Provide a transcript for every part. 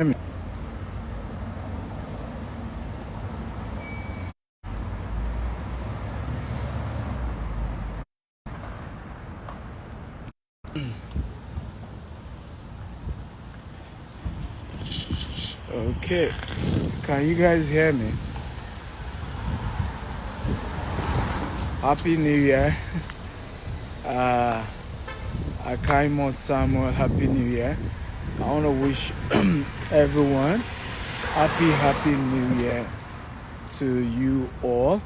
me. Okay, can you guys hear me? Happy New Year. Akaimo Samuel, Happy New Year. I want to wish everyone happy New Year to you all.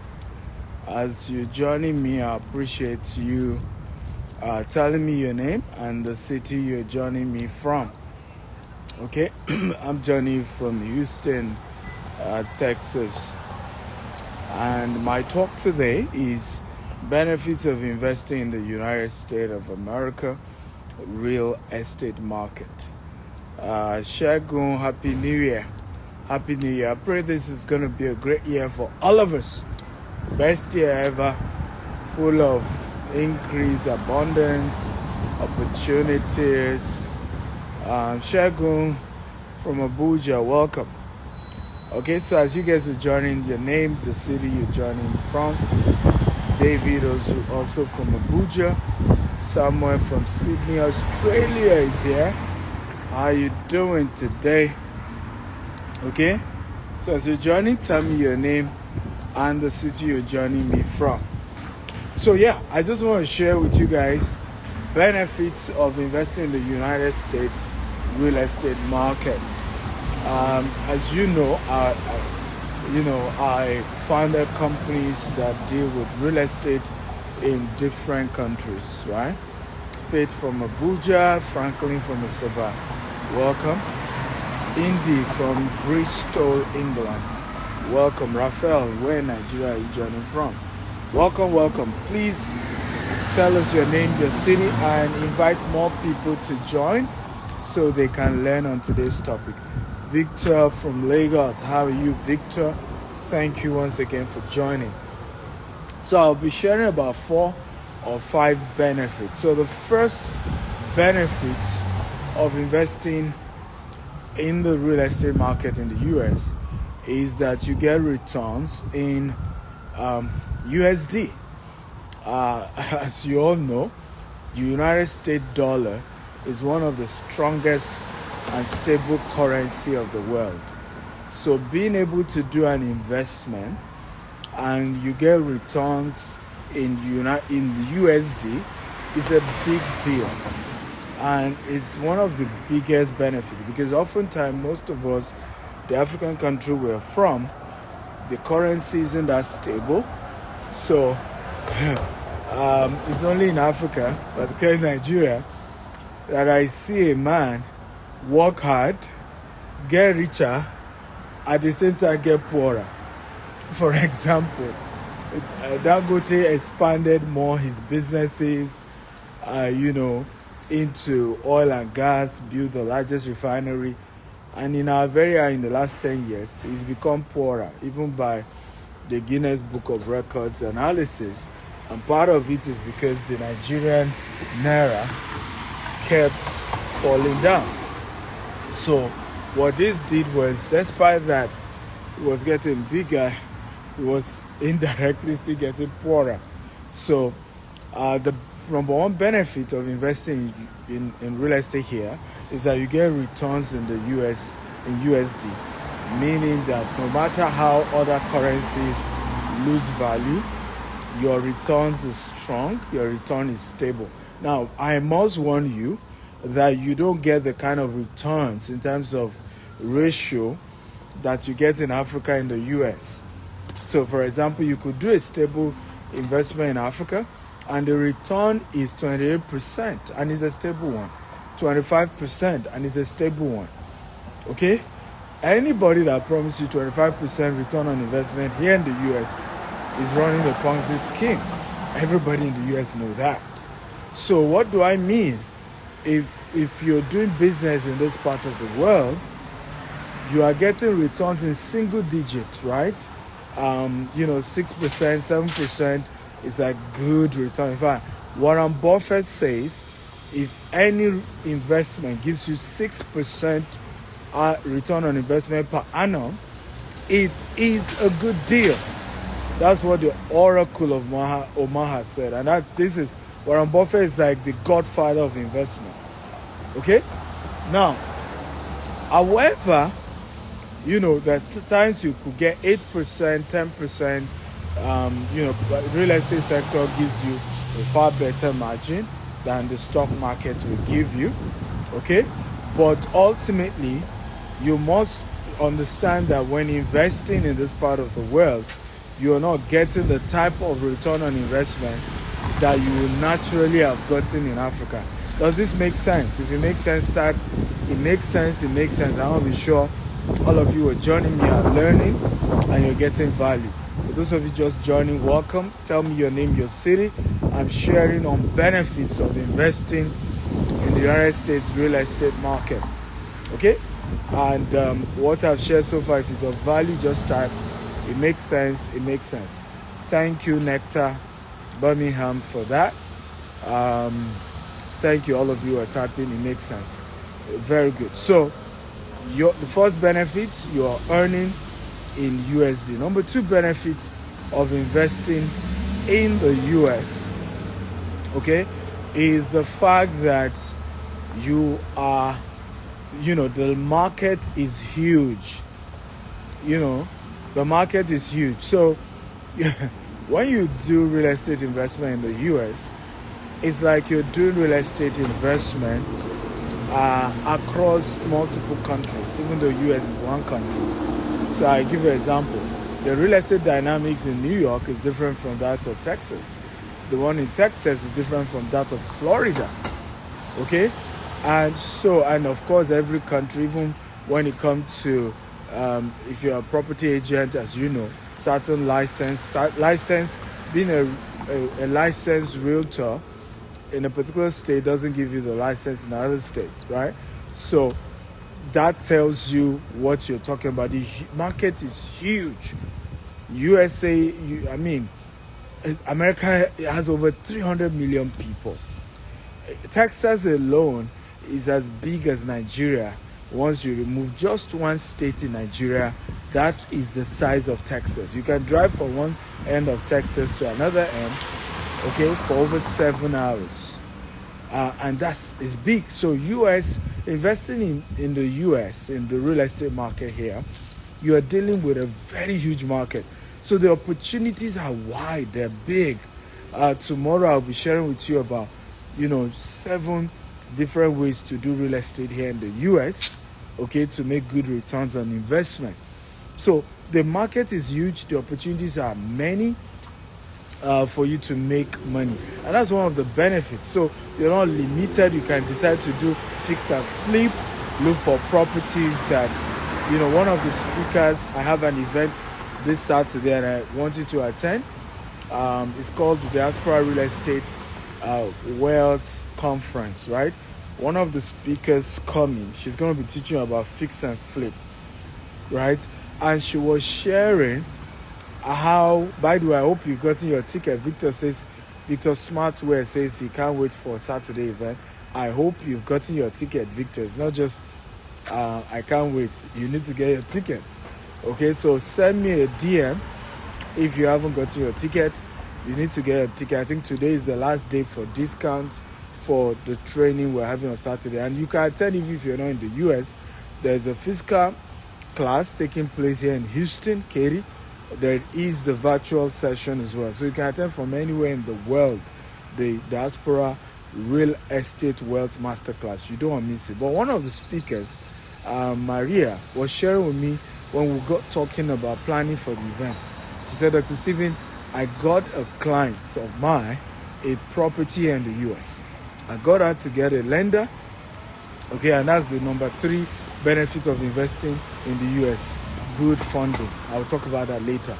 As you're joining me, I appreciate you telling me your name and the city you're joining me from. Okay, I'm joining from Houston, Texas. And my talk today is benefits of investing in the United States of America real estate market. Shagun, Happy New Year. Happy New Year. I pray this is going to be a great year for all of us. Best year ever, full of increase, abundance, opportunities. Shagun from Abuja, welcome. Okay, so as you guys are joining, your name, the city you're joining from. David also from Abuja. Samuel from Sydney, Australia is here. How you doing today? Okay, so as you're joining, tell me your name and the city you're joining me from. So yeah, I just want to share with you guys benefits of investing in the United States real estate market. As you know, I founded companies that deal with real estate in different countries, right? Faith from Abuja, Franklin from Asaba, welcome. Indy from Bristol, England, welcome. Raphael, where in Nigeria are you joining from? Welcome. Please tell us your name, your city, and invite more people to join so they can learn on today's topic. Victor from Lagos, how are you, Victor? Thank you once again for joining. So I'll be sharing about 4 or 5 benefits. So the first benefit of investing in the real estate market in the US is that you get returns in USD. As you all know, the United States dollar is one of the strongest and stable currency of the world. So being able to do an investment and you get returns in USD is a big deal. And it's one of the biggest benefits because oftentimes most of us, the African country we're from, the currency isn't that stable. So it's only in Africa, particularly Nigeria, that I see a man work hard, get richer, at the same time get poorer. For example, Dangote expanded more his businesses, into oil and gas, built the largest refinery, and in our area in the last 10 years, he's become poorer, even by the Guinness Book of Records analysis. And part of it is because the Nigerian naira kept falling down. So what this did was, despite that it was getting bigger, it was indirectly still getting poorer. So the number one benefit of investing in real estate here is that you get returns in the US in USD, meaning that no matter how other currencies lose value, your returns is strong, your return is stable. Now, I must warn you that you don't get the kind of returns in terms of ratio that you get in Africa and the US. So, for example, you could do a stable investment in Africa and the return is 28% and it's a stable one, 25% and it's a stable one. Okay? Anybody that promises you 25% return on investment here in the US is running a Ponzi scheme. Everybody in the US knows that. So what do I mean? If you're doing business in this part of the world, you are getting returns in single digits, right? 6%, 7% is like good return. In fact, Warren Buffett says if any investment gives you 6% return on investment per annum, it is a good deal. That's what the Oracle of Omaha said. And this is Warren Buffett is like the godfather of investment. Okay? Now, however, there's times you could get 8%, 10%. Real estate sector gives you a far better margin than the stock market will give you. Okay? But ultimately, you must understand that when investing in this part of the world, you're not getting the type of return on investment that you will naturally have gotten in Africa. Does this make sense? If it makes sense, it makes sense. I want to be sure all of you are joining me are learning and you're getting value. For those of you just joining, welcome. Tell me your name, your city. I'm sharing on benefits of investing in the United States real estate market. Okay? And what I've shared so far, if it's of value, just type. It makes sense. Thank you, Nectar Birmingham, for that. Thank you, all of you are typing. It makes sense. Very good. So, the first benefit, you are earning in USD. Number two benefit of investing in the US, okay, is the fact that you are, the market is huge. The market is huge. So when you do real estate investment in the US, it's like you're doing real estate investment across multiple countries, even though US is one country. So I give you an example. The real estate dynamics in New York is different from that of Texas. The one in Texas is different from that of Florida. Okay? And of course, every country, even when it comes to, if you're a property agent, as you know, certain license, being a licensed realtor in a particular state doesn't give you the license in another state, right? So that tells you what you're talking about. The market is huge. USA, America has over 300 million people. Texas alone is as big as Nigeria. Once you remove just one state in Nigeria, that is the size of Texas. You can drive from one end of Texas to another end, okay, for over 7 hours. And is big. So investing in the US, in the real estate market here, you are dealing with a very huge market. So the opportunities are wide, they're big. Tomorrow I'll be sharing with you about, 7 different ways to do real estate here in the US, okay, to make good returns on investment. So the market is huge, the opportunities are many for you to make money. And that's one of the benefits. So you're not limited, you can decide to do fix and flip, look for properties that, one of the speakers, I have an event this Saturday and I want you to attend. It's called the Diaspora Real Estate Wealth Conference, right? One of the speakers coming, she's going to be teaching about fix and flip, right? And she was sharing how, by the way, I hope you've gotten your ticket. Victor Smartwear says he can't wait for Saturday event. I hope you've gotten your ticket, Victor. It's not just I can't wait. You need to get your ticket. Okay, so send me a DM if you haven't gotten your ticket. You need to get a ticket. I think today is the last day for discounts for the training we're having on Saturday. And you can attend if you're not in the US. There's a physical class taking place here in Houston, Katy. There is the virtual session as well. So you can attend from anywhere in the world. The Diaspora Real Estate Wealth Masterclass. You don't want to miss it. But one of the speakers, Maria, was sharing with me when we got talking about planning for the event. She said, Dr. Stephen, I got a client of mine a property in the US. I got her to get a lender. Okay, and that's the number 3 benefit of investing in the US. Good funding. I'll talk about that later.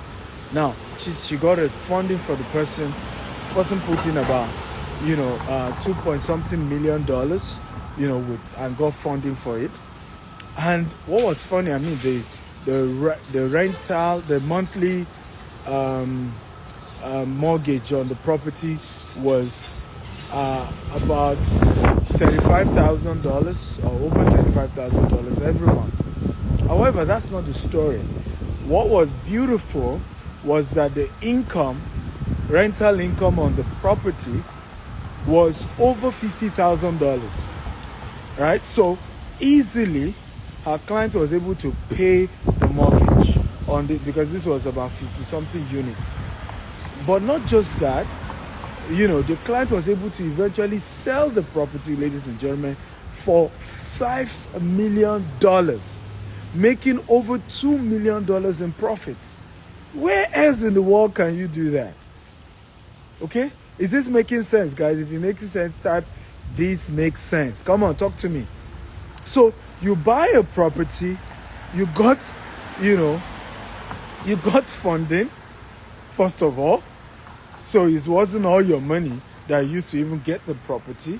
Now, she got a funding for the person put in about, $2 million, and got funding for it. And what was funny, the rental, the monthly mortgage on the property was about $35,000 or over $35,000 every month. However, that's not the story. What was beautiful was that the income, rental income on the property, was over $50,000, right? So easily, her client was able to pay the mortgage on the, because this was about 50-something units. But not just that, the client was able to eventually sell the property, ladies and gentlemen, for $5 million, making over $2 million in profit. Where else in the world can you do that? Okay? Is this making sense, guys? If it makes sense, type "this makes sense." Come on, talk to me. So you buy a property, you got funding, first of all. So it wasn't all your money that you used to even get the property.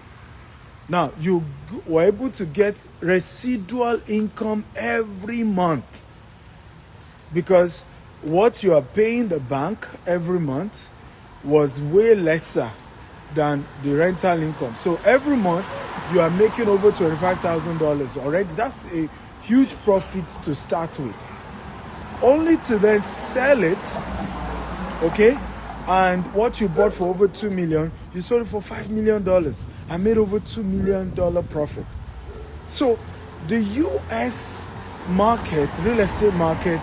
Now, you were able to get residual income every month, because what you are paying the bank every month was way lesser than the rental income. So every month you are making over $25,000 already. That's a huge profit to start with. Only to then sell it, okay? And what you bought for over $2 million, you sold it for $5 million and made over $2 million profit. So the US market, real estate market,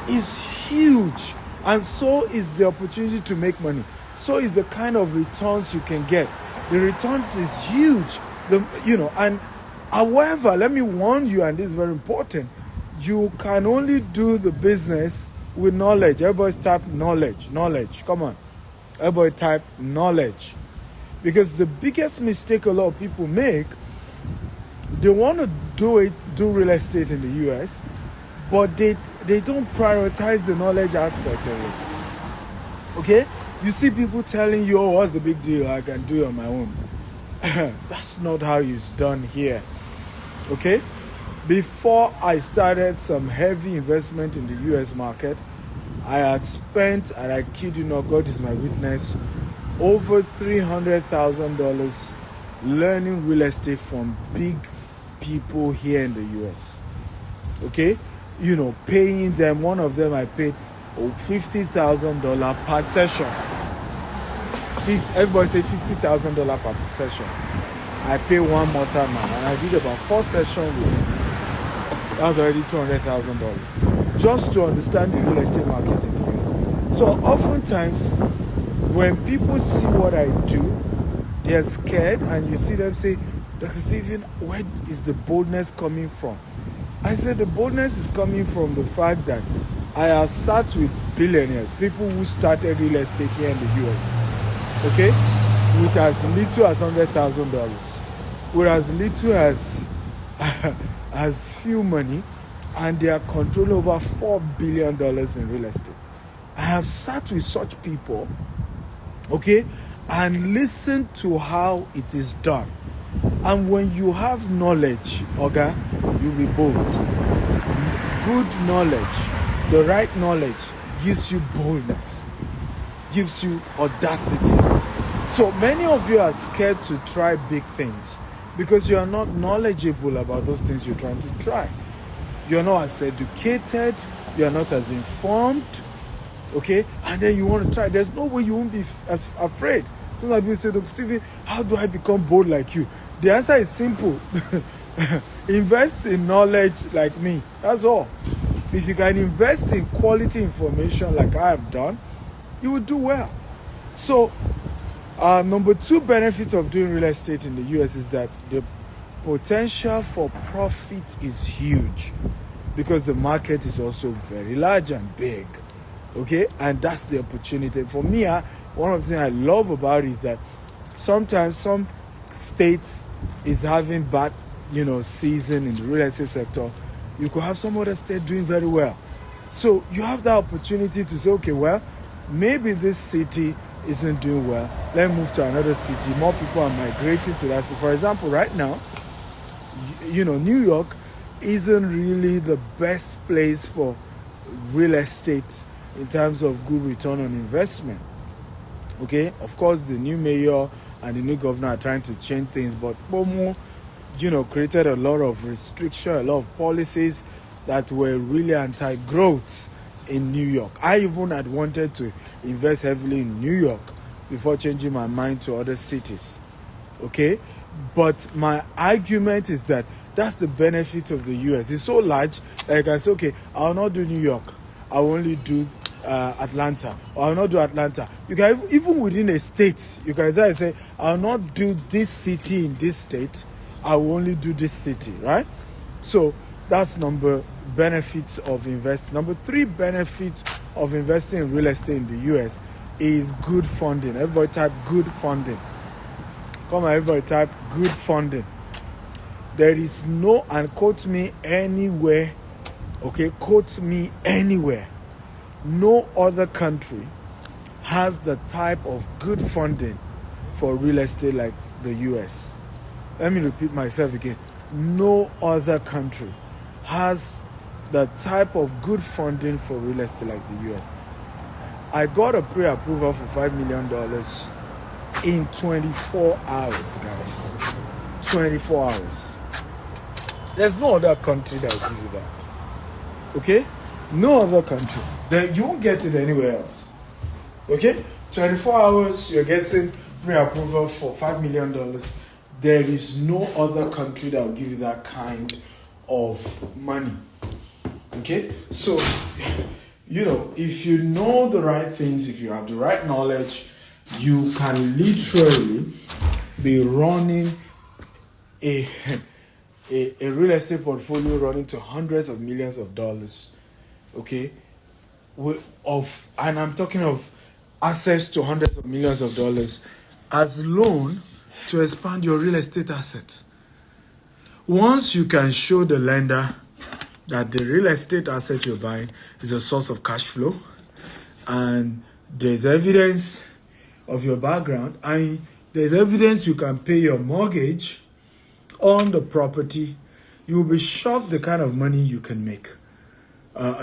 is huge, and so is the opportunity to make money. So is the kind of returns you can get. The returns is huge. And however, let me warn you, and this is very important, you can only do the business with knowledge. Everybody type knowledge. Come on. Everybody type knowledge. Because the biggest mistake a lot of people make, they want to do real estate in the US, but they don't prioritize the knowledge aspect of it. Okay? You see people telling you, "Oh, what's the big deal? I can do it on my own." That's not how it's done here. Okay? Before I started some heavy investment in the US market, I had spent, and I kid you not, God is my witness, over $300,000 learning real estate from big people here in the US. Okay? Paying them. One of them I paid $50,000 per session. Everybody say $50,000 per session. I pay one more time now, and I did about 4 sessions with him. That was already $200,000 just to understand the real estate market in the US. So oftentimes, when people see what I do, they're scared, and you see them say, "Dr. Stephen, where is the boldness coming from?" I said the boldness is coming from the fact that I have sat with billionaires, people who started real estate here in the US, okay, with as little as $100,000, with as little as few money, and they are controlling over $4 billion in real estate. I have sat with such people, okay, and listened to how it is done. And when you have knowledge, okay, you'll be bold. Good knowledge, the right knowledge, gives you boldness, gives you audacity. So many of you are scared to try big things because you are not knowledgeable about those things you're trying to try. You're not as educated, you're not as informed, okay? And then you want to try. There's no way you won't be as afraid. Sometimes people say, "Dr. Stephen, how do I become bold like you?" The answer is simple. Invest in knowledge like me. That's all. If you can invest in quality information like I have done, you will do well. So, number 2 benefit of doing real estate in the US is that the potential for profit is huge, because the market is also very large and big. Okay? And that's the opportunity. For me, one of the things I love about it is that sometimes some states is having bad, season in the real estate sector. You could have some other state doing very well. So you have the opportunity to say, okay, well, maybe this city isn't doing well. Let me move to another city. More people are migrating to that city. For example, right now, New York isn't really the best place for real estate in terms of good return on investment. Okay, of course, the new mayor and the new governor are trying to change things, but Bomo, created a lot of restriction, a lot of policies, that were really anti-growth in New York. I even had wanted to invest heavily in New York before changing my mind to other cities. Okay? But my argument is that that's the benefit of the US. It's so large that I can say, okay, I'll not do New York. I'll only do Atlanta. Or I'll not do Atlanta. You can, even within a state, you can say, I'll not do this city in this state. I will only do this city, right? So that's benefits of investing. Number 3 benefit of investing in real estate in the US is good funding. Everybody type good funding. Come on, everybody type good funding. There is no, and quote me anywhere, okay, quote me anywhere. No other country has the type of good funding for real estate like the US. Let me repeat myself again. No other country has the type of good funding for real estate like the US. I got a pre-approval for $5 million in 24 hours, guys. 24 hours. There's no other country that will give you that. Okay? No other country. You won't get it anywhere else. Okay? 24 hours, you're getting pre-approval for $5 million. There is no other country that will give you that kind of money. Okay? So, if you know the right things, if you have the right knowledge, you can literally be running a real estate portfolio running to hundreds of millions of dollars. Okay? And I'm talking of access to hundreds of millions of dollars as loan to expand your real estate assets. Once you can show the lender that the real estate asset you're buying is a source of cash flow, and there's evidence of your background, and there's evidence you can pay your mortgage on the property, you'll be shocked the kind of money you can make.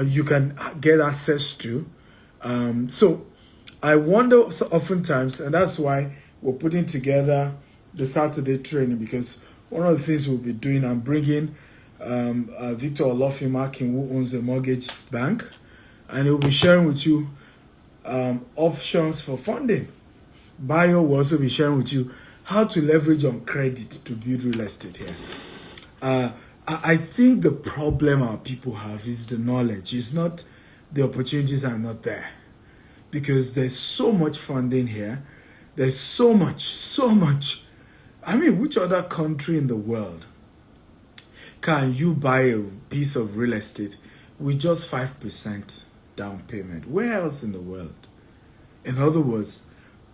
You can get access to. So I wonder so oftentimes, and that's why we're putting together the Saturday training, because one of the things we'll be doing, I'm bringing Victor Olofimakin, who owns a mortgage bank, and he'll be sharing with you options for funding. Bio will also be sharing with you how to leverage on credit to build real estate here. I think the problem our people have is the knowledge. It's not the opportunities are not there, because there's so much funding here. There's so much. I mean, which other country in the world can you buy a piece of real estate with just 5% down payment? Where else in the world? In other words,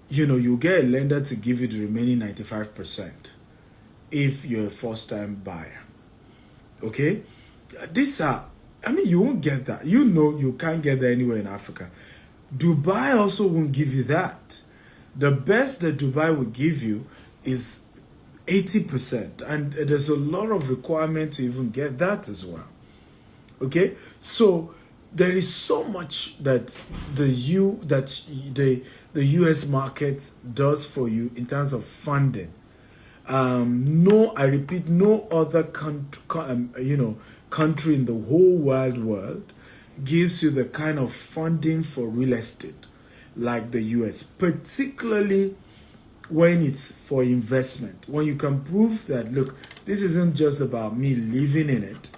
you get a lender to give you the remaining 95% if you're a first-time buyer. Okay? You won't get that. You can't get that anywhere in Africa. Dubai also won't give you that. The best that Dubai will give you is 80%. And there's a lot of requirement to even get that as well. Okay? So there is so much that the US market does for you in terms of funding. I repeat, no other country in the whole wide world gives you the kind of funding for real estate like the US, particularly when it's for investment. When you can prove that, look, this isn't just about me living in it.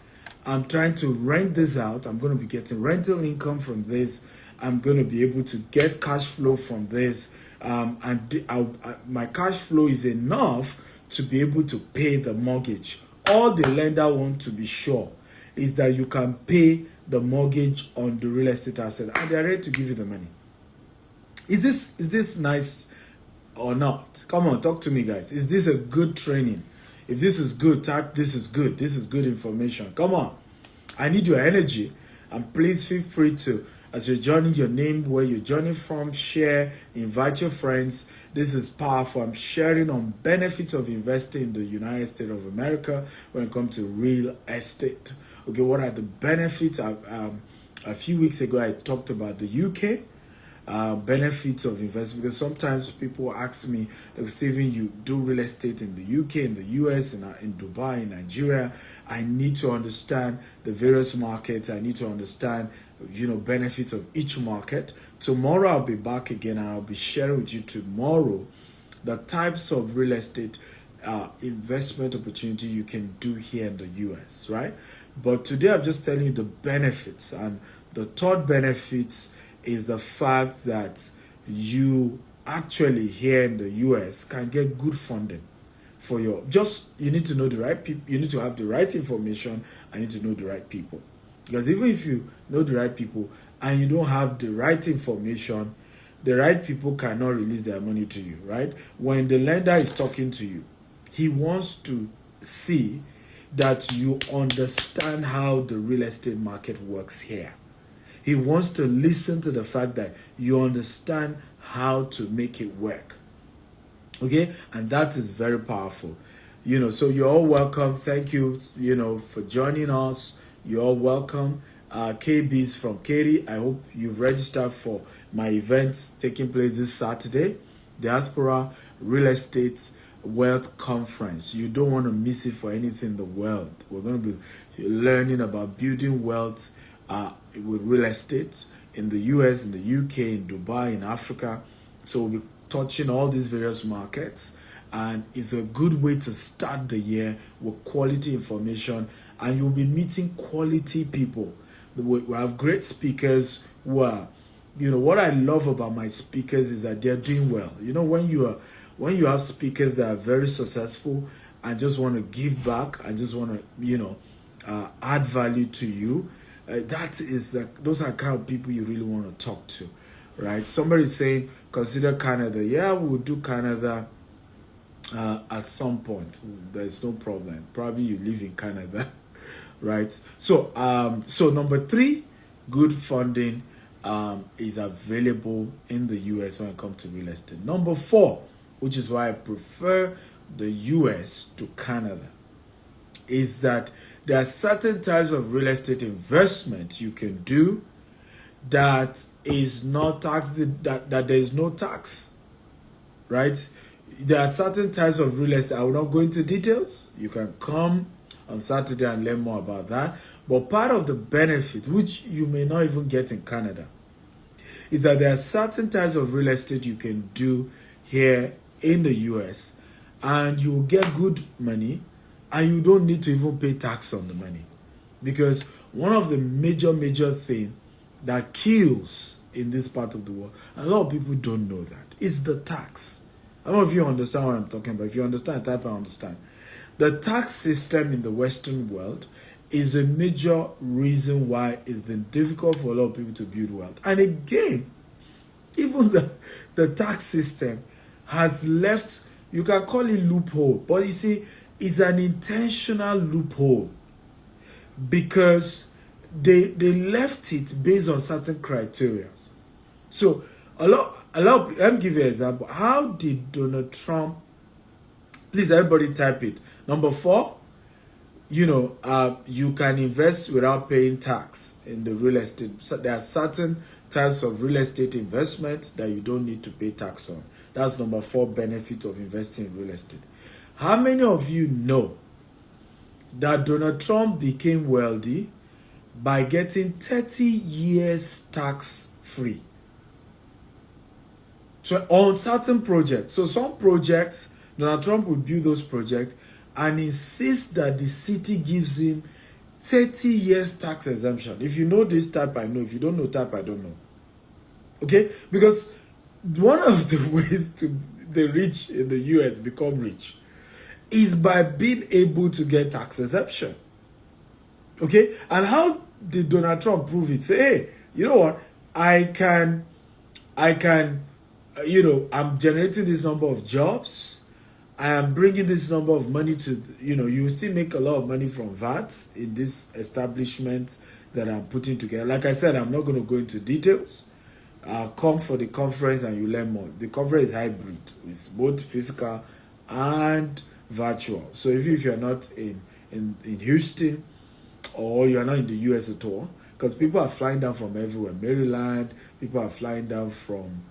I'm trying to rent this out. I'm going to be getting rental income from this. I'm going to be able to get cash flow from this. My cash flow is enough to be able to pay the mortgage. All the lender wants to be sure is that you can pay the mortgage on the real estate asset, and they're ready to give you the money. Is this nice or not? Come on, talk to me, guys. Is this a good training? If this is good, type this is good. This is good information. Come on. I need your energy. And please feel free to, as you're joining, your name, where you're joining from, share, invite your friends. This is powerful. I'm sharing on benefits of investing in the United States of America when it comes to real estate. Okay, what are the benefits? A few weeks ago, I talked about the UK. benefits of investment, because sometimes people ask me, like, Stephen, you do real estate in the UK, in the US, in Dubai, in Nigeria. I need to understand the various markets. I need to understand, benefits of each market. Tomorrow I'll be back again, and I'll be sharing with you tomorrow the types of real estate investment opportunity you can do here in the US, right? But today I'm just telling you the benefits, and the third benefits is the fact that you actually here in the US can get good funding for you need to know the right people, you need to have the right information, and you need to know the right people. Because even if you know the right people and you don't have the right information, the right people cannot release their money to you, right? When the lender is talking to you, he wants to see that you understand how the real estate market works here. He wants to listen to the fact that you understand how to make it work. Okay? And that is very powerful. So you're all welcome. Thank you, for joining us. You're all welcome. KB's from Katie. I hope you've registered for my events taking place this Saturday. Diaspora Real Estate Wealth Conference. You don't want to miss it for anything in the world. We're going to be learning about building wealth with real estate in the US, in the UK, in Dubai, in Africa. So we'll be touching all these various markets, and it's a good way to start the year with quality information, and you'll be meeting quality people. We have great speakers who are, what I love about my speakers is that they're doing well. When you have speakers that are very successful and just want to give back and just want to, add value to you, those are kind of people you really want to talk to, right? Somebody saying, consider Canada. Yeah, we'll do Canada at some point. There's no problem. Probably you live in Canada, right? So number 3, good funding is available in the US when it comes to real estate. Number 4, which is why I prefer the US to Canada, is that there are certain types of real estate investment you can do that is not taxed, that there is no tax, right? There are certain types of real estate. I will not go into details. You can come on Saturday and learn more about that. But part of the benefit, which you may not even get in Canada, is that there are certain types of real estate you can do here in the US, and you will get good money, and you don't need to even pay tax on the money. Because one of the major thing that kills in this part of the world, a lot of people don't know that, is the tax. I don't know if you understand what I'm talking about. If you understand, type I understand. The tax system in the Western world is a major reason why it's been difficult for a lot of people to build wealth. And again, even the tax system has left, you can call it loophole, but you see, it's an intentional loophole, because they left it based on certain criteria. So let me give you an example. How did Donald Trump, please everybody type it. Number 4, you can invest without paying tax in the real estate. So there are certain types of real estate investment that you don't need to pay tax on. That's number 4 benefit of investing in real estate. How many of you know that Donald Trump became wealthy by getting 30 years tax free? So on certain projects. So some projects, Donald Trump will build those projects and insist that the city gives him 30 years tax exemption. If you know this type, I know. If you don't know type, I don't know. Okay? Because one of the ways to the rich in the US become rich is by being able to get tax exemption. Okay? And how did Donald Trump prove it? Say, hey, you know what? I can, I'm generating this number of jobs. I am bringing this number of money to, you still make a lot of money from VAT in this establishment that I'm putting together. Like I said, I'm not going to go into details. Come for the conference and you learn more. The conference is hybrid. It's both physical and virtual. So if you're not in Houston, or you're not in the US at all, because people are flying down from everywhere. Maryland, people are flying down from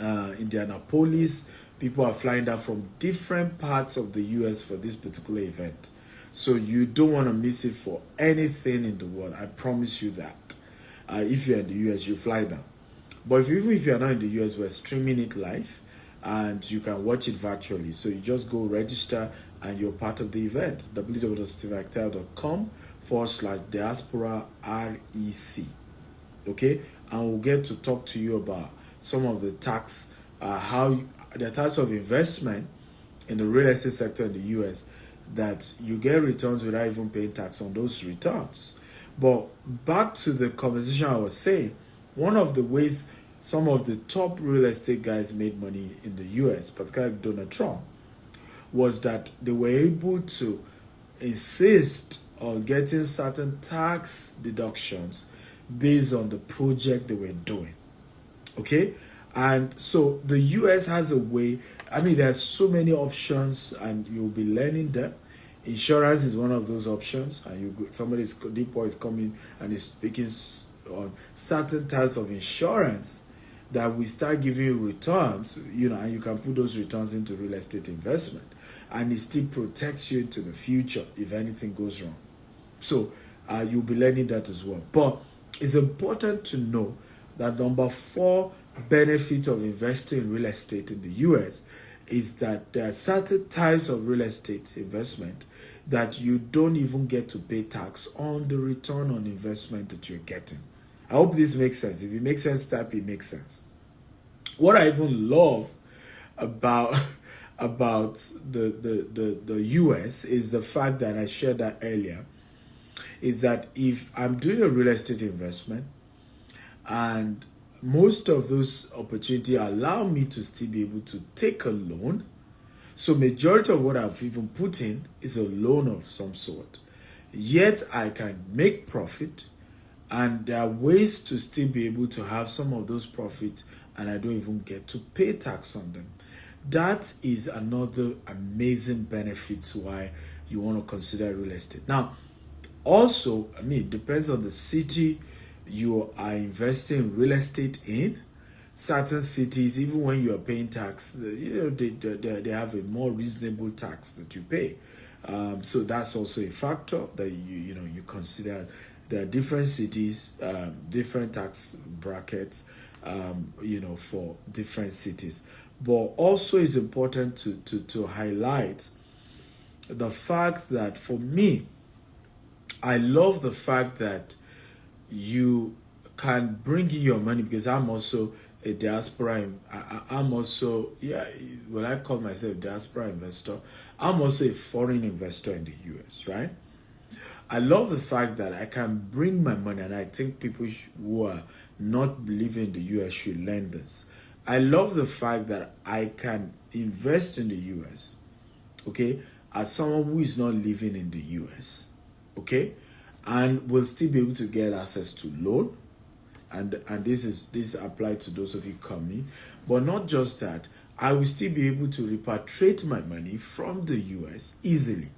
Indianapolis, people are flying down from different parts of the US for this particular event. So you don't want to miss it for anything in the world. I promise you that. If you're in the US, you fly down. But even if you're not in the US, we're streaming it live and you can watch it virtually. So you just go register and you're part of the event. www.steveactel.com/diaspora REC. Okay? And we'll get to talk to you about some of the tax, the types of investment in the real estate sector in the US that you get returns without even paying tax on those returns. But back to the conversation I was saying, one of the ways some of the top real estate guys made money in the US, particularly Donald Trump, was that they were able to insist on getting certain tax deductions based on the project they were doing. Okay? And so the US has a way, I mean, there's so many options and you'll be learning them. Insurance is one of those options, and Deepo is coming and is speaking on certain types of insurance that we start giving you returns, and you can put those returns into real estate investment, and it still protects you into the future if anything goes wrong. So you'll be learning that as well. But it's important to know that number 4 benefit of investing in real estate in the US is that there are certain types of real estate investment that you don't even get to pay tax on the return on investment that you're getting. I hope this makes sense. If it makes sense, type it makes sense. What I even love about the US is the fact that I shared that earlier, is that if I'm doing a real estate investment and most of those opportunities allow me to still be able to take a loan. So majority of what I've even put in is a loan of some sort. Yet I can make profit, and there are ways to still be able to have some of those profits and I don't even get to pay tax on them. That is another amazing benefits why you want to consider real estate. Now, also, it depends on the city you are investing in real estate in. Certain cities, even when you are paying tax, they have a more reasonable tax that you pay. So that's also a factor that you consider. There are different cities, different tax brackets, for different cities. But also it's important to highlight the fact that for me, I love the fact that you can bring in your money, because I'm also a diaspora. I'm also, I call myself a diaspora investor. I'm also a foreign investor in the US, right? I love the fact that I can bring my money, and I think people who are not living in the US should learn this. I love the fact that I can invest in the US, okay, as someone who is not living in the US, okay, and will still be able to get access to loan, and this applies to those of you coming. But not just that, I will still be able to repatriate my money from the US easily.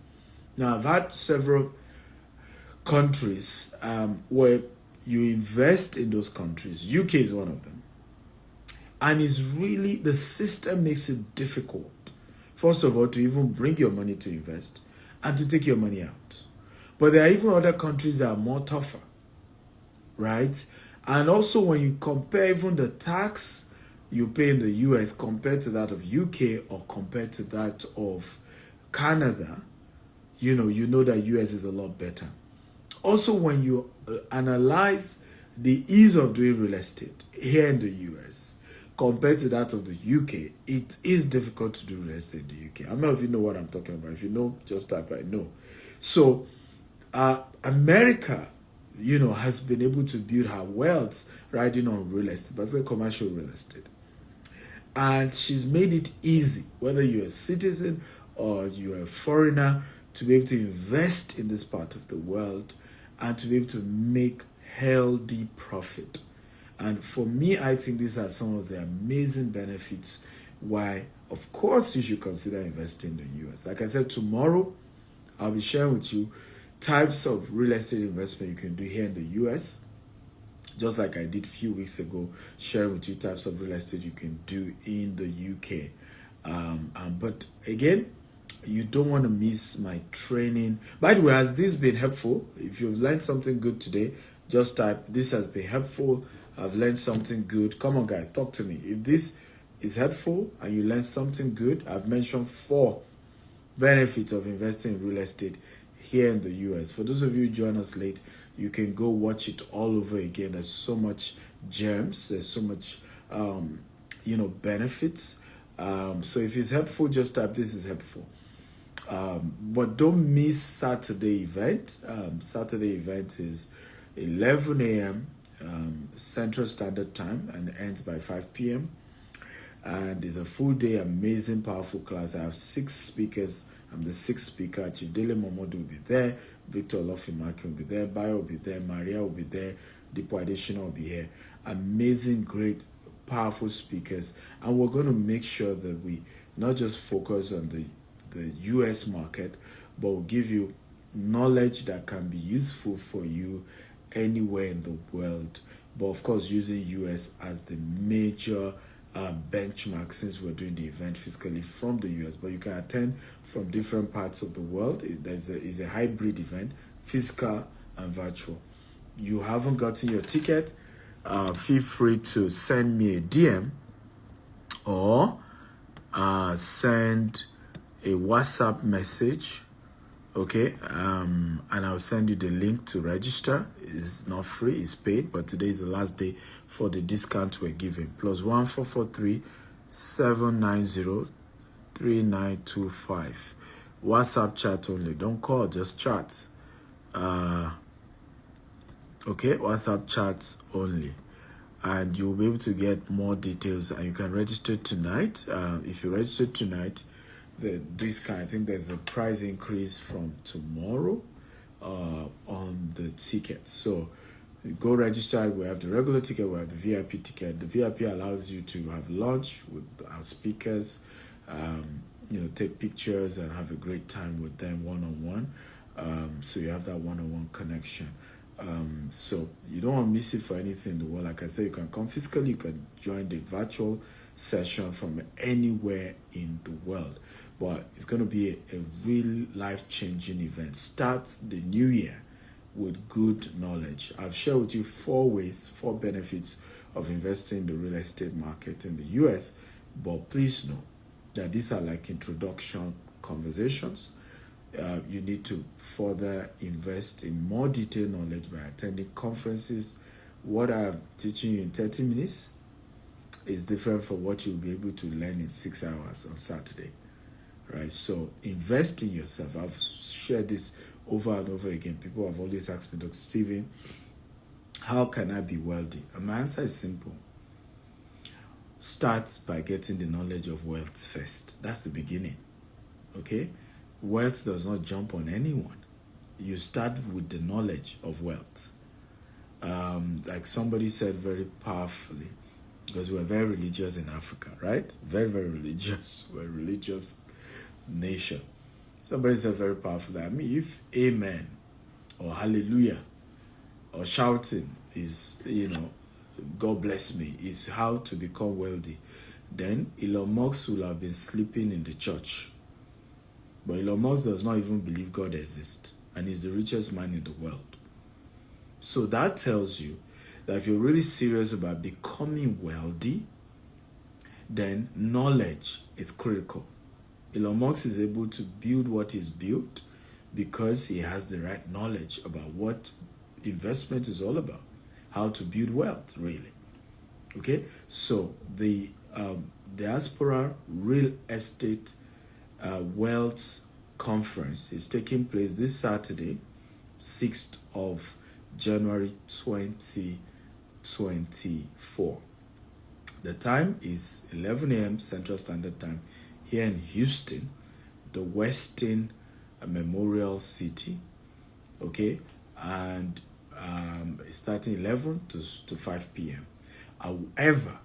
Now, I've had several countries where you invest in those countries. UK is one of them. And it's really, the system makes it difficult, first of all, to even bring your money to invest and to take your money out. But there are even other countries that are more tougher, right? And also when you compare even the tax you pay in the US compared to that of UK or compared to that of Canada, you know that US is a lot better. Also, when you analyze the ease of doing real estate here in the US compared to that of the UK, it is difficult to do real estate in the UK. I don't know if you know what I'm talking about. If you know, just type I know. So America, has been able to build her wealth riding on real estate, particularly commercial real estate. And she's made it easy, whether you're a citizen or you're a foreigner, to be able to invest in this part of the world and to be able to make healthy profit. And for me, I think these are some of the amazing benefits why, of course, you should consider investing in the US. Like I said, tomorrow, I'll be sharing with you types of real estate investment you can do here in the US, just like I did a few weeks ago, sharing with you types of real estate you can do in the UK. But again, you don't want to miss my training. By the way, has this been helpful? If you've learned something good today, just type, "This has been helpful. I've learned something good." Come on, guys, talk to me. If this is helpful and you learned something good, I've mentioned 4 benefits of investing in real estate here in the US. For those of you who join us late, you can go watch it all over again. There's so much gems. There's so much, benefits. So if it's helpful, just type, "This is helpful." But don't miss Saturday event. Saturday event is 11 a.m. Central Standard Time and ends by 5 p.m. And it's a full day, amazing, powerful class. I have 6 speakers. I'm the 6th speaker. Chief Dele Momodu will be there. Victor Olofimaki will be there. Bayo will be there. Maria will be there. Dipo Additional will be here. Amazing, great, powerful speakers. And we're going to make sure that we not just focus on the US market, but we'll give you knowledge that can be useful for you anywhere in the world. But of course, using US as the major benchmark, since we're doing the event physically from the US, but you can attend from different parts of the world. It's a hybrid event, physical and virtual. You haven't gotten your ticket, feel free to send me a DM or send a WhatsApp message, okay? And I'll send you the link to register. It's not free, it's paid, but today is the last day for the discount we're giving. +1 443 790 3925. WhatsApp chat only. Don't call, just chat. Okay, WhatsApp chats only. And you'll be able to get more details, and you can register tonight. If you register tonight, the discount, I think there's a price increase from tomorrow on the tickets. So you go register. We have the regular ticket, we have the VIP ticket. The VIP allows you to have lunch with our speakers, take pictures and have a great time with them one-on-one. So you have that one-on-one connection. So you don't want to miss it for anything in the world. Like I said, you can come physically, you can join the virtual session from anywhere in the world. But it's going to be a real life-changing event. Start the new year with good knowledge. I've shared with you 4 benefits of investing in the real estate market in the US. But please know that these are like introduction conversations. You need to further invest in more detailed knowledge by attending conferences. What I'm teaching you in 30 minutes is different from what you'll be able to learn in 6 hours on Saturday. Right? So invest in yourself. I've shared this over and over again. People have always asked me, "Dr. Stephen, how can I be wealthy?" And my answer is simple. Start by getting the knowledge of wealth first. That's the beginning. Okay? Wealth does not jump on anyone. You start with the knowledge of wealth. Like somebody said very powerfully, because we're very religious in Africa, right? Very, very religious. We're a religious nation. Somebody said very powerfully, if amen or hallelujah or shouting is, God bless me, is how to become wealthy, then Elon Musk will have been sleeping in the church. But Elon Musk does not even believe God exists, and he's the richest man in the world. So that tells you that if you're really serious about becoming wealthy, then knowledge is critical. Elon Musk is able to build what he's built because he has the right knowledge about what investment is all about, how to build wealth, really. Okay, so the Diaspora Real Estate Wealth Conference is taking place this Saturday, 6th of January 2024. The time is 11 a.m. Central Standard Time here in Houston, the Westin Memorial City. Okay, and it's starting 11 to 5 p.m. However,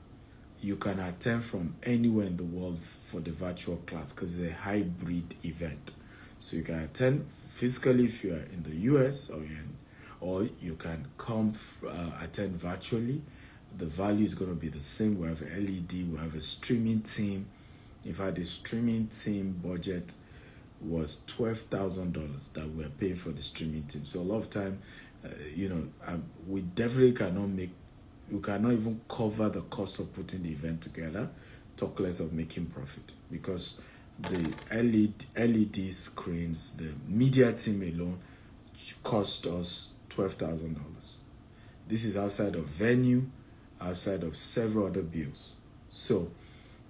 you can attend from anywhere in the world for the virtual class because it's a hybrid event. So you can attend physically if you are in the US, or you can come attend virtually. The value is going to be the same. We have an LED, we have a streaming team. In fact, the streaming team budget was $12,000 that we're paying for the streaming team. So a lot of time, we definitely we cannot even cover the cost of putting the event together, talk less of making profit, because the LED screens, the media team alone cost us $12,000. This is outside of venue, outside of several other bills. So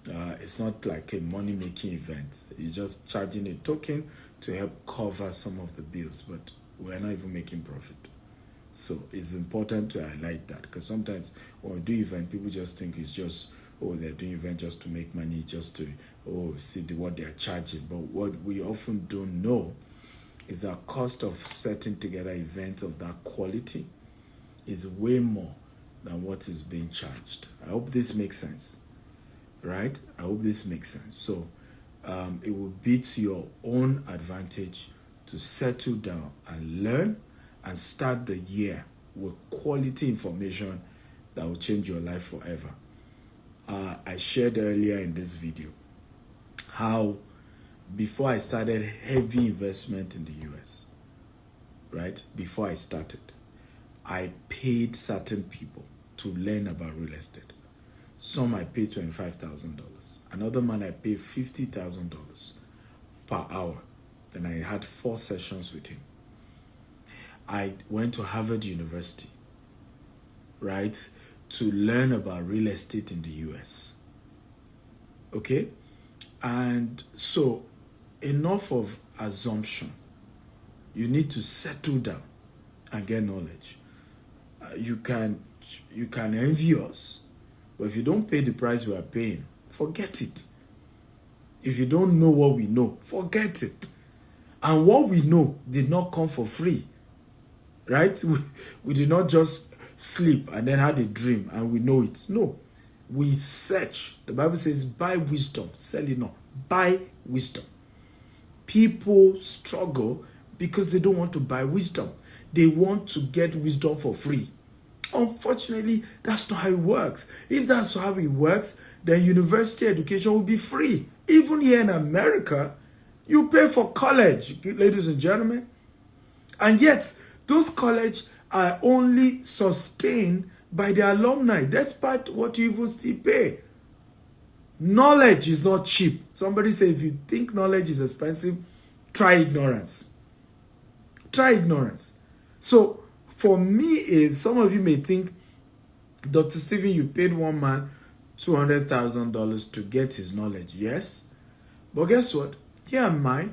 it's not like a money-making event. You're just charging a token to help cover some of the bills, but we're not even making profit. So it's important to highlight that, because sometimes when we do event, people just think it's just, they're doing event just to make money, just to, see what they're charging. But what we often don't know is that cost of setting together events of that quality is way more than what is being charged. I hope this makes sense, right? I hope this makes sense. So it will be to your own advantage to settle down and learn and start the year with quality information that will change your life forever. I shared earlier in this video how before I started heavy investment in the US, right? Before I started, I paid certain people to learn about real estate. Some I paid $25,000. Another man I paid $50,000 per hour. Then I had 4 sessions with him. I went to Harvard University, right, to learn about real estate in the US. Okay? And so, enough of assumption. You need to settle down and get knowledge. You can envy us, but if you don't pay the price we are paying, forget it. If you don't know what we know, forget it. And what we know did not come for free, right? We did not just sleep and then had a dream and we know it. No, we search. The Bible says, buy wisdom, sell it not. Buy wisdom. People struggle because they don't want to buy wisdom. They want to get wisdom for free. Unfortunately, that's not how it works. If that's how it works, then university education will be free. Even here in America, you pay for college, ladies and gentlemen. And yet, those colleges are only sustained by the alumni, despite what you even still pay. Knowledge is not cheap. Somebody say, if you think knowledge is expensive, try ignorance. Try ignorance. So, for me, some of you may think, Dr. Stephen, you paid one man $200,000 to get his knowledge. Yes. But guess what? Here am I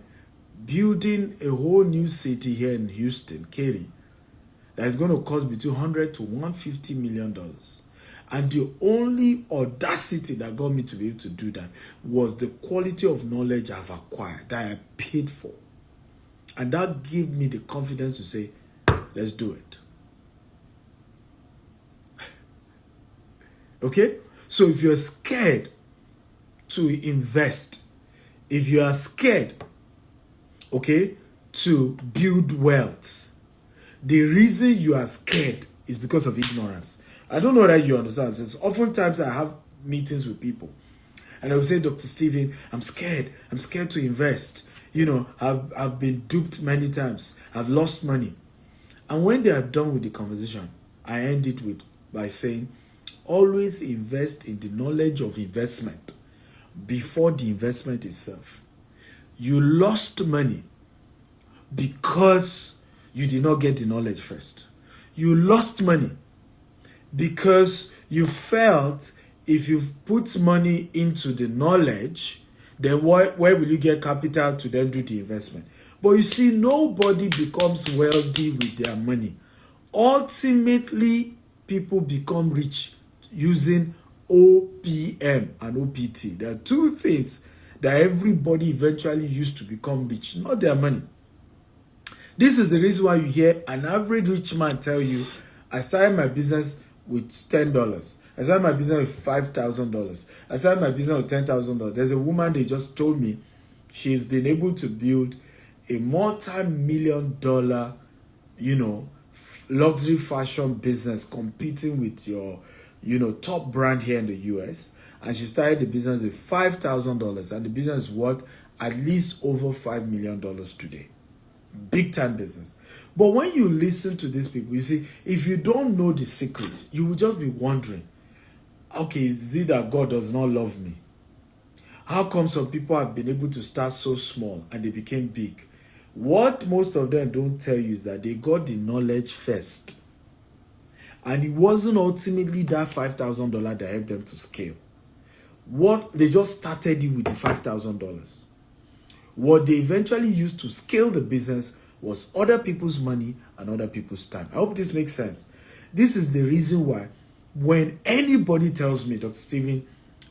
building a whole new city here in Houston, Katy, that is going to cost between $100 to $150 million. And the only audacity that got me to be able to do that was the quality of knowledge I've acquired, that I paid for. And that gave me the confidence to say, let's do it. Okay? So if you're scared to invest, if you are scared, okay, to build wealth, the reason you are scared is because of ignorance. I don't know that you understand. Since oftentimes I have meetings with people and I will say, Dr. Stephen, I'm scared to invest. You know, I've been duped many times. I've lost money. And when they are done with the conversation, I end it by saying, always invest in the knowledge of investment before the investment itself. You lost money because you did not get the knowledge first. You lost money because you felt if you put money into the knowledge, then where will you get capital to then do the investment? But you see, nobody becomes wealthy with their money. Ultimately, people become rich using OPM and OPT. There are two things that everybody eventually used to become rich, not their money. This is the reason why you hear an average rich man tell you, I started my business with $10. I started my business with $5,000. I started my business with $10,000. There's a woman, they just told me she's been able to build a multi-million dollar, luxury fashion business competing with your, top brand here in the US. And she started the business with $5,000, and the business is worth at least over $5 million today. Big time business. But when you listen to these people, you see, if you don't know the secret, you will just be wondering, okay, is it that God does not love me? How come some people have been able to start so small and they became big? What most of them don't tell you is that they got the knowledge first. And it wasn't ultimately that $5,000 that helped them to scale. What they just started it with the $5,000. What they eventually used to scale the business was other people's money and other people's time. I hope this makes sense. This is the reason why when anybody tells me, Dr. Stephen,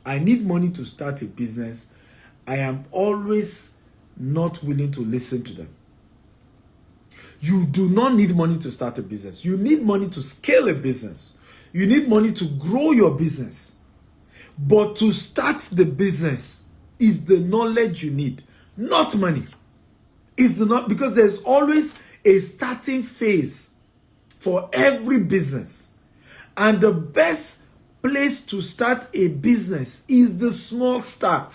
I need money to start a business, I am always not willing to listen to them. You do not need money to start a business. You need money to scale a business. You need money to grow your business. But to start the business is the knowledge you need, not money. Because there's always a starting phase for every business. And the best place to start a business is the small start.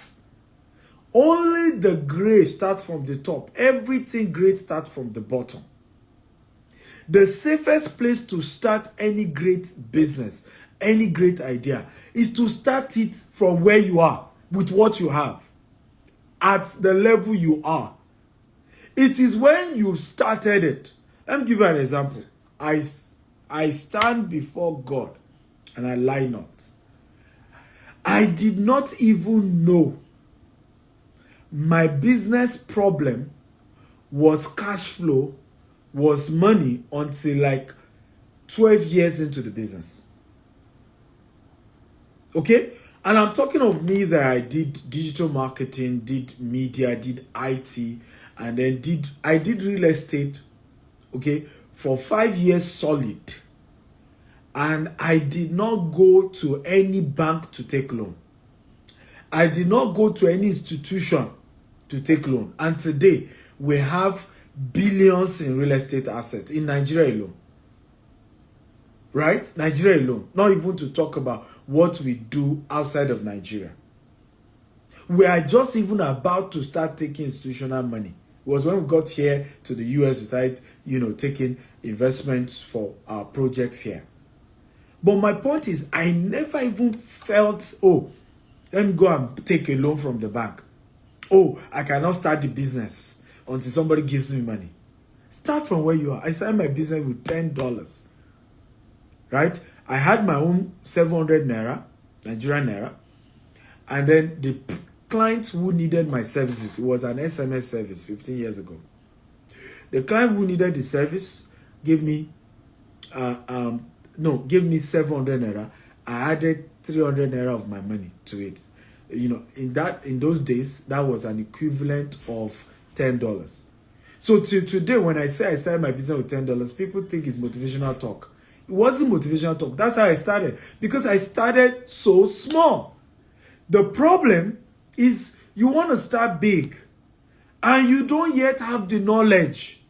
Only the great starts from the top. Everything great starts from the bottom. The safest place to start any great business, any great idea, is to start it from where you are, with what you have, at the level you are. It is when you started it. Let me give you an example. I stand before God and I lie not. I did not even know my business problem was cash flow, was money, until like 12 years into the business. Okay? And I'm talking of me that I did digital marketing, did media, did IT, and then I did real estate, okay, for 5 years solid. And I did not go to any bank to take loan. I did not go to any institution to take loan. And today, we have billions in real estate assets in Nigeria alone. Right? Nigeria alone. Not even to talk about what we do outside of Nigeria. We are just even about to start taking institutional money. It was when we got here to the US, we started, taking investments for our projects here. But my point is, I never even felt, let me go and take a loan from the bank. I cannot start the business until somebody gives me money. Start from where you are. I started my business with $10. Right? I had my own 700 naira, Nigerian naira. And then the clients who needed my services, it was an SMS service 15 years ago. The client who needed the service gave me 700 naira. I added 300 naira of my money to it. In those days, that was an equivalent of $10. So till today, when I say I started my business with $10, people think it's motivational talk. It wasn't motivational talk. That's how I started. Because I started so small. The problem is you want to start big and you don't yet have the knowledge.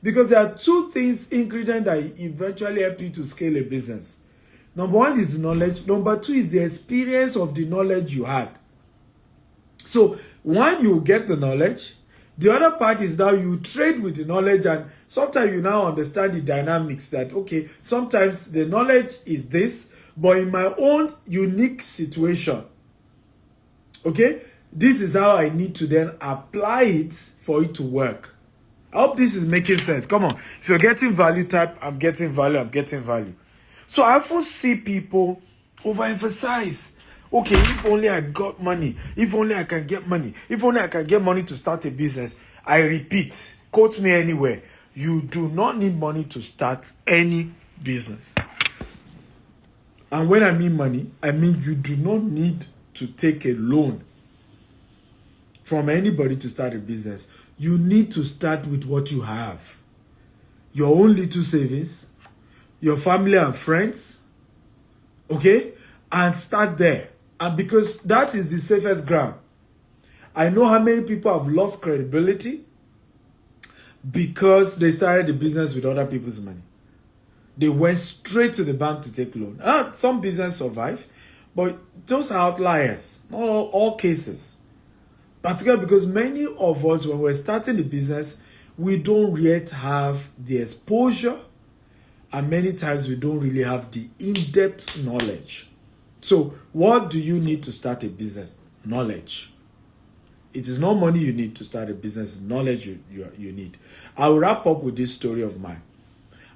Because there are two ingredients that eventually help you to scale a business. Number one is the knowledge. Number two is the experience of the knowledge you had. So when you get the knowledge, the other part is now you trade with the knowledge, and sometimes you now understand the dynamics that, okay, sometimes the knowledge is this, but in my own unique situation, okay, this is how I need to then apply it for it to work. I hope this is making sense. Come on. If you're getting value, type, I'm getting value, I'm getting value. So I often see people overemphasize. Okay, if only I got money, if only I can get money, if only I can get money to start a business. I repeat, quote me anywhere, you do not need money to start any business. And when I mean money, I mean you do not need to take a loan from anybody to start a business. You need to start with what you have. Your own little savings, your family and friends, okay? And start there. And because that is the safest ground. I know how many people have lost credibility. because they started the business with other people's money. They went straight to the bank to take loan. Some business survive, but those are outliers, not all cases. Particularly because many of us, when we're starting the business, we don't yet have the exposure, and many times we don't really have the in-depth knowledge. So what do you need to start a business? Knowledge. It is not money you need to start a business, it's knowledge you need. I'll wrap up with this story of mine.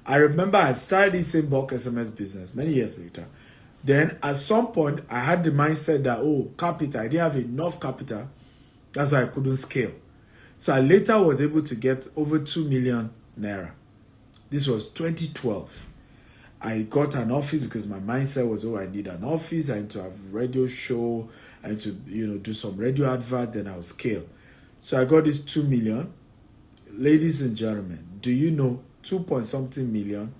I remember I started this same bulk SMS business many years later. Then at some point, I had the mindset that, capital, I didn't have enough capital. That's why I couldn't scale. So I later was able to get over 2 million naira. This was 2012. I got an office because my mindset was, I need an office. I need to have a radio show. I need to, do some radio advert. Then I'll scale. So I got this 2 million. Ladies and gentlemen, do you know 2-point-something million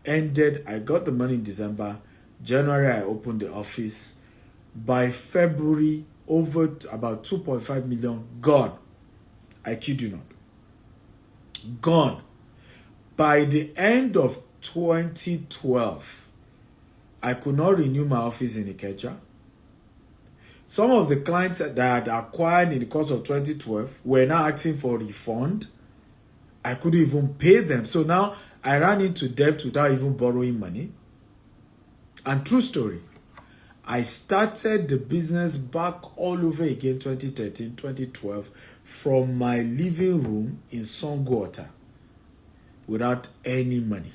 ended? I got the money in December. January, I opened the office. By February, over about 2.5 million gone. I kid you not. Gone. By the end of 2012, I could not renew my office in Ikeja. Some of the clients that I had acquired in the course of 2012 were now asking for a refund. I couldn't even pay them. So now I ran into debt without even borrowing money. And true story, I started the business back all over again 2013, 2012 from my living room in Songwater without any money.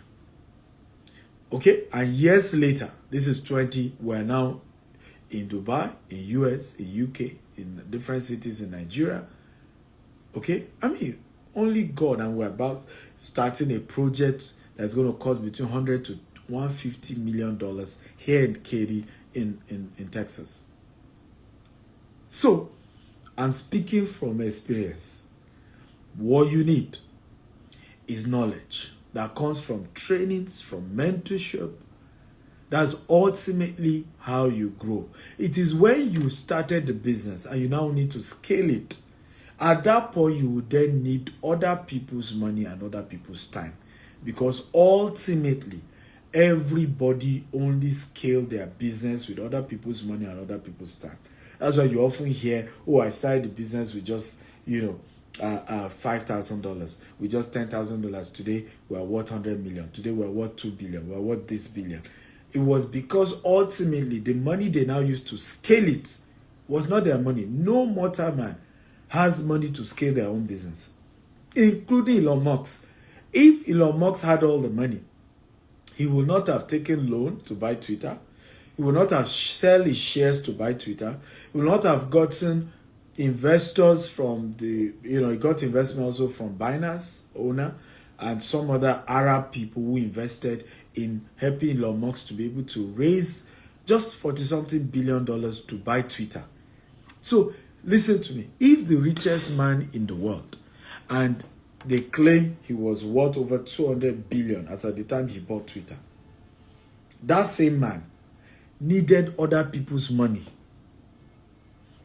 Okay, and years later, this is 20, we're now in Dubai, in US, in UK, in different cities in Nigeria. Okay, only God, and we're about starting a project that's going to cost between $100 to $150 million here in Katy in Texas. So, I'm speaking from experience. What you need is knowledge that comes from trainings, from mentorship. That's ultimately how you grow. It is when you started the business and you now need to scale it. At that point, you would then need other people's money and other people's time. Because ultimately, everybody only scale their business with other people's money and other people's time. That's why you often hear, I started the business with just, $5,000. With just $10,000. Today, we're worth 100 million. Today, we're worth 2 billion. We're worth this billion. It was because ultimately, the money they now use to scale it was not their money. No mortal man has money to scale their own business, including Elon Musk. If Elon Musk had all the money, he would not have taken loan to buy Twitter. He would not have sold his shares to buy Twitter. He would not have gotten investors from he got investment also from Binance owner and some other Arab people who invested in helping Elon Musk to be able to raise just $40-something billion to buy Twitter. So listen to me. If the richest man in the world, and they claim he was worth over 200 billion as at the time he bought Twitter, that same man needed other people's money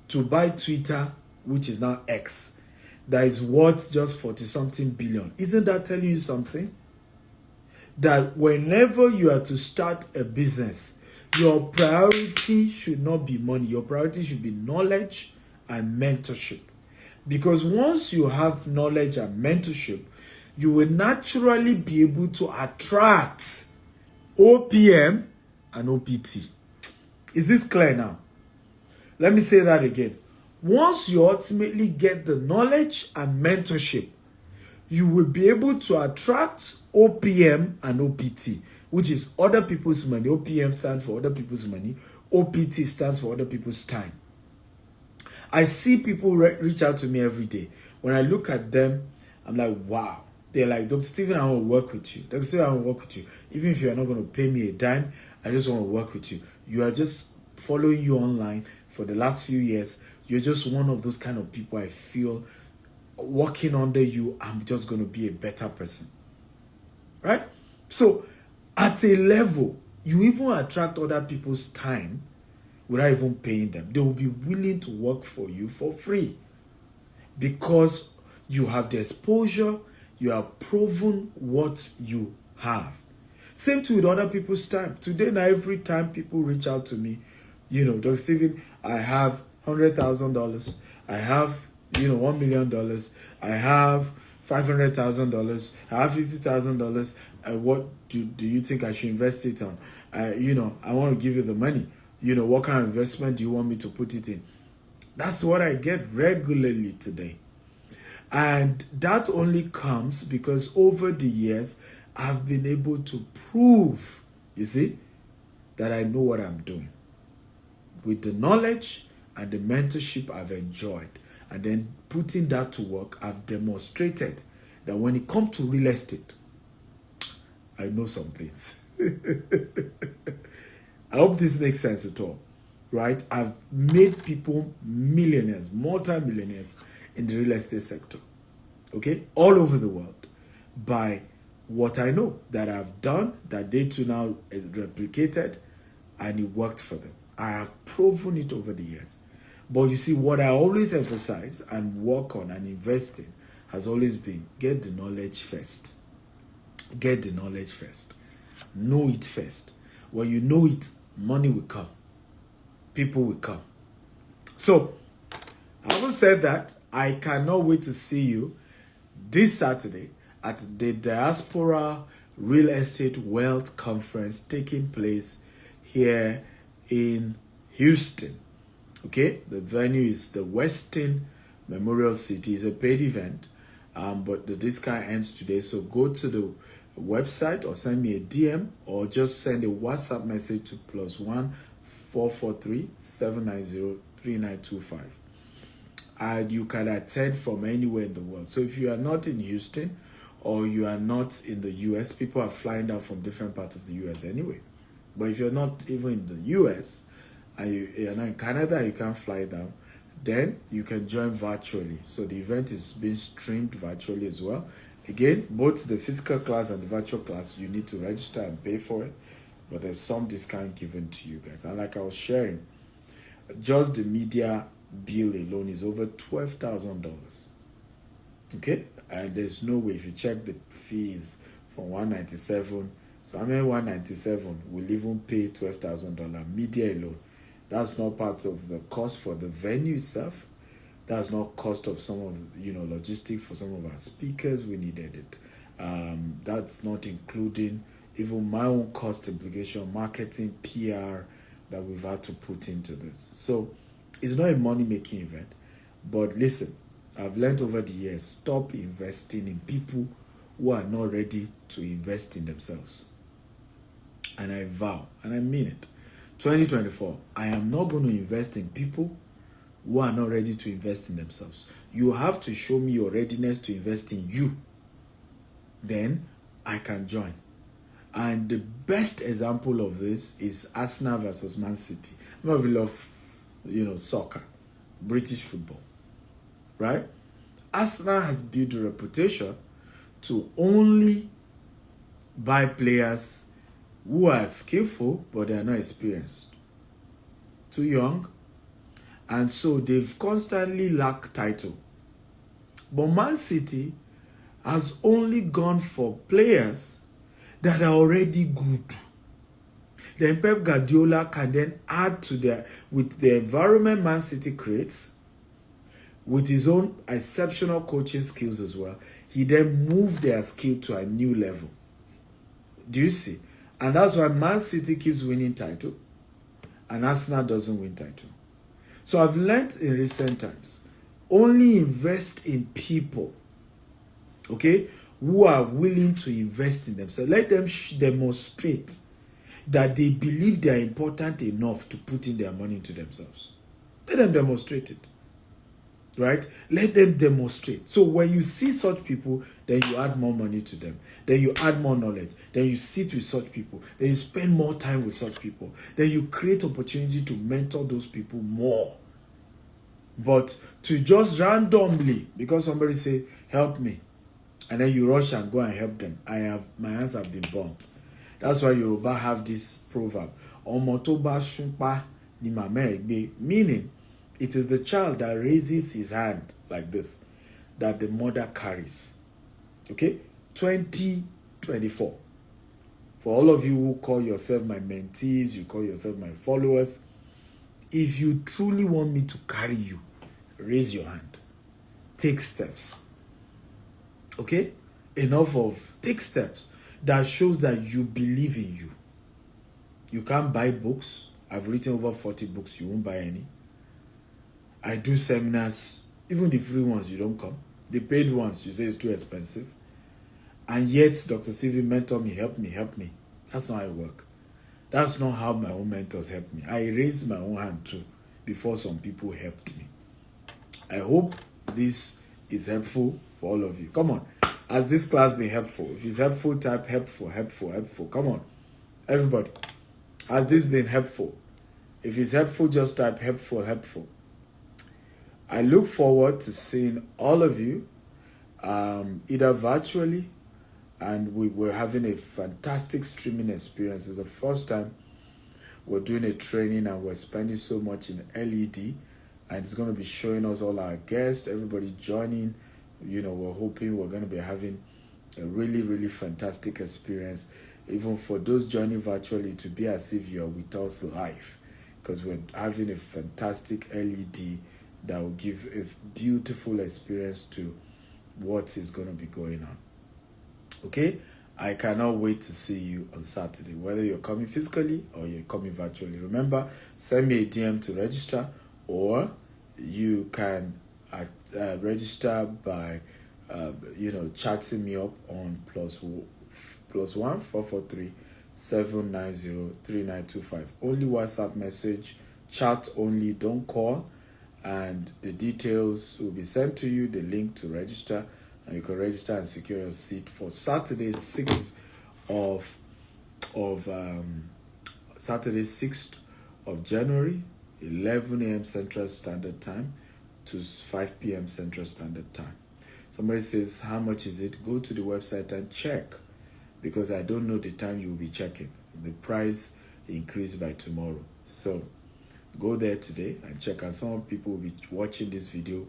to buy Twitter, which is now X, that is worth just 40-something billion. Isn't that telling you something? That whenever you are to start a business, your priority should not be money. Your priority should be knowledge and mentorship. Because once you have knowledge and mentorship, you will naturally be able to attract OPM and OPT. Is this clear now? Let me say that again. Once you ultimately get the knowledge and mentorship, you will be able to attract OPM and OPT, which is other people's money. OPM stands for other people's money. OPT stands for other people's time. I see people reach out to me every day. When I look at them, I'm like, wow. They're like, Dr. Stephen, I want to work with you. Dr. Stephen, I want to work with you. Even if you're not going to pay me a dime, I just want to work with you. You are just following you online for the last few years. You're just one of those kind of people I feel working under you, I'm just going to be a better person. Right? So, at a level, you even attract other people's time without even paying them. They will be willing to work for you for free because you have the exposure, You have proven what you have. Same thing with other people's time. Today, now every time people reach out to me, Dr. Stephen, I have $100,000. I have, $1 million. I have $500,000. I have $50,000. What do you think I should invest it on? I want to give you the money. What kind of investment do you want me to put it in? That's what I get regularly today. And that only comes because over the years, I've been able to prove, that I know what I'm doing. With the knowledge and the mentorship I've enjoyed, and then putting that to work, I've demonstrated that when it comes to real estate, I know some things. I hope this makes sense at all, right? I've made people millionaires, multi-millionaires in the real estate sector, okay? All over the world by what I know that I've done, that they too now is replicated, and it worked for them. I have proven it over the years. But you see, what I always emphasize and work on and invest in has always been get the knowledge first. Get the knowledge first. Know it first. When you know it, money will come. People will come. So, having said that, I cannot wait to see you this Saturday at the Diaspora Real Estate Wealth Conference taking place here in Houston. Okay, the venue is the Westin Memorial City. It's a paid event, but the discount ends today. So go to the website or send me a DM or just send a WhatsApp message to +1 443 790 3925. And you can attend from anywhere in the world. So if you are not in Houston or you are not in the US, people are flying down from different parts of the US anyway. But if you're not even in the US and you're not in Canada, you can't fly down, then you can join virtually. So the event is being streamed virtually as well. Again, both the physical class and the virtual class, you need to register and pay for it. But there's some discount given to you guys. And like I was sharing, just the media bill alone is over $12,000. Okay? And there's no way, if you check the fees from $197, so I mean $197 will even pay $12,000 media alone. That's not part of the cost for the venue itself. That's not cost of some of logistics for some of our speakers. We needed it. That's not including even my own cost implication, marketing, PR that we've had to put into this. So it's not a money-making event. But listen, I've learned over the years, stop investing in people who are not ready to invest in themselves. And I vow, and I mean it, 2024, I am not going to invest in people who are not ready to invest in themselves. You have to show me your readiness to invest in you. Then I can join. And the best example of this is Arsenal versus Man City. I love, soccer, British football, right? Arsenal has built a reputation to only buy players who are skillful, but they are not experienced. Too young. And so they've constantly lacked title. But Man City has only gone for players that are already good. Then Pep Guardiola can then add to with the environment Man City creates, with his own exceptional coaching skills as well, he then moved their skill to a new level. Do you see? And that's why Man City keeps winning title and Arsenal doesn't win title. So I've learned in recent times, only invest in people, okay, who are willing to invest in themselves. Let them demonstrate that they believe they are important enough to put in their money into themselves. Let them demonstrate it. Right? Let them demonstrate. So when you see such people, then you add more money to them. Then you add more knowledge. Then you sit with such people. Then you spend more time with such people. Then you create opportunity to mentor those people more. But to just randomly, because somebody say, help me, and then you rush and go and help them, my hands have been burnt. That's why Yoruba have this proverb, Omo to ba sunpa ni mama egbe, meaning it is the child that raises his hand like this that the mother carries. Okay? 2024. For all of you who call yourself my mentees, you call yourself my followers, if you truly want me to carry you, raise your hand. Take steps. Okay? Enough of take steps that shows that you believe in you. You can't buy books. I've written over 40 books. You won't buy any. I do seminars. Even the free ones, you don't come. The paid ones, you say it's too expensive. And yet, Dr. Stephen mentor me, help me. That's not how I work. That's not how my own mentors helped me. I raised my own hand too before some people helped me. I hope this is helpful for all of you. Come on. Has this class been helpful? If it's helpful, type helpful. Come on. Everybody. Has this been helpful? If it's helpful, just type helpful. I look forward to seeing all of you either virtually, and we're having a fantastic streaming experience. It's the first time we're doing a training and we're spending so much in LED, and it's going to be showing us all our guests, everybody joining. You know, we're hoping we're going to be having a really, really fantastic experience. Even for those joining virtually, to be as if you're with us live, because we're having a fantastic LED that will give a beautiful experience to what is going to be going on. Okay? I cannot wait to see you on Saturday, whether you're coming physically or you're coming virtually. Remember, send me a DM to register, or you can register by chatting me up on +1 443 790 3925. Only WhatsApp message, chat only, don't call, and the details will be sent to you, the link to register, and you can register and secure your seat for Saturday 6th of January, 11 a.m. Central Standard Time to 5 p.m. Central Standard Time. Somebody says, how much is it? Go to the website and check, because I don't know the time you will be checking. The price increased by tomorrow. So go there today and check. And some people will be watching this video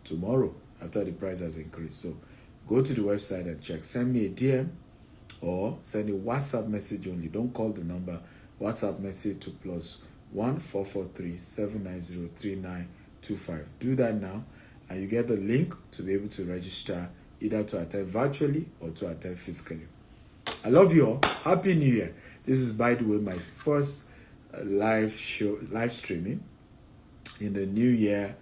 tomorrow after the price has increased. So go to the website and check. Send me a DM or send a WhatsApp message only. Don't call the number. WhatsApp message to +1 443 790 3925. Do that now, and you get the link to be able to register, either to attend virtually or to attend physically. I love you all. Happy New Year. This is, by the way, my first live streaming in the new year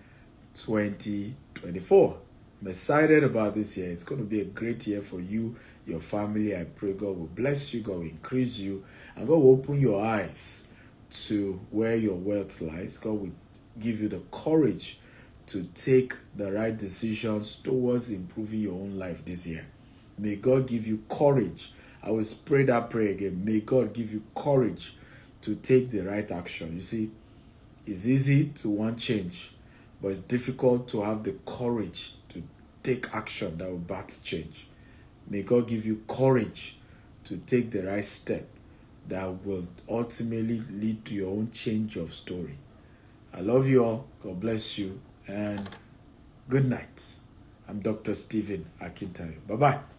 2024. I'm excited about this year. It's going to be a great year for you, your family. I pray God will bless you, God will increase you, and God will open your eyes to where your wealth lies. God will give you the courage to take the right decisions towards improving your own life this year. May God give you courage. I will pray that prayer again. May God give you courage to take the right action. You see, it's easy to want change, but it's difficult to have the courage to take action that will birth change. May God give you courage to take the right step that will ultimately lead to your own change of story. I love you all. God bless you, and good night. I'm Dr. Stephen Akintayo. Bye-bye.